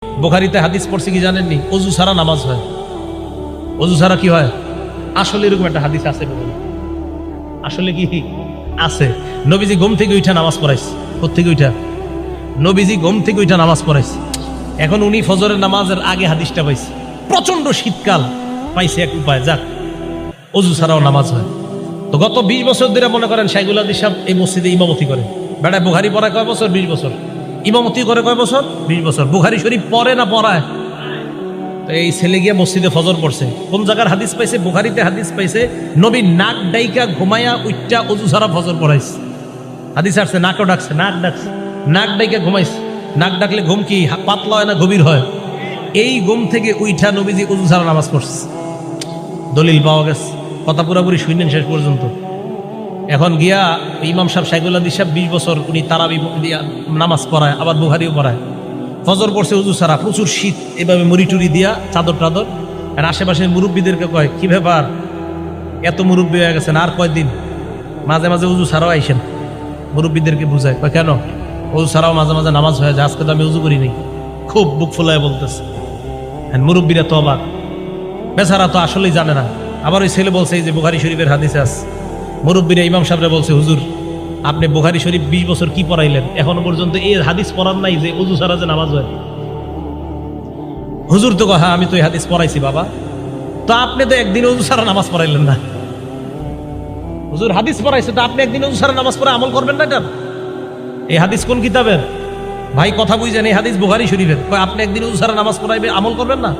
বুখারীতে হাদিস পড়ছি কি জানেননি? ওযু ছাড়া নামাজ হয়। ওযু ছাড়া কি হয়? আসলে এরকম একটা হাদিস আছে, আসলে কি আছে? নবীজি ঘুম থেকে উঠা নামাজ পড়াইছে। কোত্থেকে উঠা? নবীজি ঘুম থেকে উঠা নামাজ পড়াইছে। এখন উনি ফজরের নামাজের আগে হাদিসটা পাইছে। প্রচন্ড শীতকাল, পাইছে এক উপায়, যাক ওযু ছাড়াও নামাজ হয়। তো গত 20 বছর ধরে মনে করেন শাইখুল হাদিস সাহেব এই মসজিদে ইমামতি করে। বেড়ায় বুখারী পড়ায় কয় বছর? 20 বছর। ইমামতি করে কয় বছর? 20 বছর। বুখারী শরীফ পড়ে না পড়ায়? তো এই ছেলে গিয়ে মসজিদে ফজর পড়ছে। কোন জায়গার হাদিস পাইছে? বুখারীতে হাদিস পাইছে নবী নাক ডাইকা ঘুমায়া উইটা ওযু ছাড়া ফজর পড়াইছে। হাদিস আসছে, নাকও ডাকছে, নাক ডাকছে, নাক ডাইকা ঘুমাইছে। নাক ডাকলে ঘুম কি পাতলা হয় না গভীর হয়? এই ঘুম থেকে উইঠা নবীজি ওযু ছাড়া নামাজ পড়ছে। দলিল পাওয়া গেছে, কথা পুরাপুরি শুনলেন শেষ পর্যন্ত। এখন গিয়া ইমাম সাহেব শাইখুল হাদিস সাহেব 20 বছর উনি তারাবি দিয়া নামাজ পড়ায়, আবার বুখারীও পড়ায়। ফজর পড়ছে ওযু ছাড়া, প্রচুর শীত, এভাবে মুড়ি টুরি দিয়া চাদর টাদর। আর আশেপাশের মুরব্বীদেরকে কয়, কি ব্যাপার এত মুরব্বী হয়ে গেছেন, আর কয়দিন মাঝে মাঝে ওযু ছাড়াও আইসেন। মুরব্বীদেরকে বুঝায়, কয় কেন? ওযু ছাড়াও মাঝে মাঝে নামাজ হয়ে যায়, আজকে তো আমি ওযু করি নাই। খুব বুক ফুলায় বলতেছে। হ্যাঁ, মুরব্বীরা তো অবাক, বেচারা তো আসলেই জানে না। আবার ওই ছেলে বলছে, এই যে বুখারী শরীফের হাদিসে আছে, মুরব্বীরা ইমাম সাহেবরা বলছে, হুজুর আপনি বুখারী শরীফ 20 বছর কি পড়াইলেন, এখনো পর্যন্ত এই হাদিস পড়ার নাই যে ওযু ছাড়া যে নামাজ হয়। হুজুর তো হ্যাঁ, আমি তো এই হাদিস পড়াইছি বাবা। তো আপনি তো একদিন ওযু ছাড়া নামাজ পড়াইলেন না। হুজুর হাদিস পড়াইছে, তো আপনি একদিন ওযু ছাড়া নামাজ পড়ে আমল করবেন না? এটা এই হাদিস কোন কিতাবের? ভাই কথা বুঝেন, এই হাদিস বুখারী শরীফের। আপনি একদিন ওযু ছাড়া নামাজ পড়াইবে, আমল করবেন না?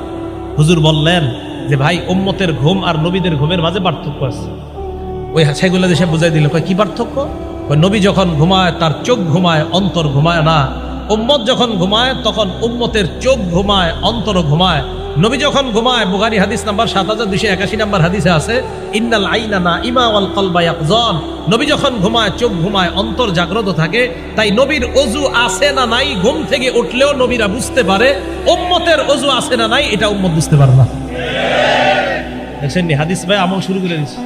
হুজুর বললেন যে ভাই, উম্মতের ঘুম আর নবীদের ঘুমের মাঝে পার্থক্য আছে। ওই শাইখুল হাদিস সাহেব বুঝাই দিল, কয় কি পার্থক্য? নবী যখন ঘুমায় তার চোখ ঘুমায়, অন্তর ঘুমায় না। উম্মত যখন ঘুমায় তখন উম্মতের চোখ ঘুমায়, অন্তর ঘুমায়। নবী যখন ঘুমায়, বুখারী হাদিস নাম্বার 7281 নাম্বার হাদিসে আছে, ইন্নাল আইনা নাইমা ওয়াল কলবা ইয়াকযান। নবী যখন ঘুমায় চোখ ঘুমায়, অন্তর জাগ্রত থাকে। তাই নবীর ওযু আছে না নাই ঘুম থেকে উঠলেও নবীরা বুঝতে পারে। উম্মতের ওযু আছে না নাই এটা উম্মত বুঝতে পারে না। দেখছেন নি হাদিস ভাই আমল শুরু করে দিচ্ছে।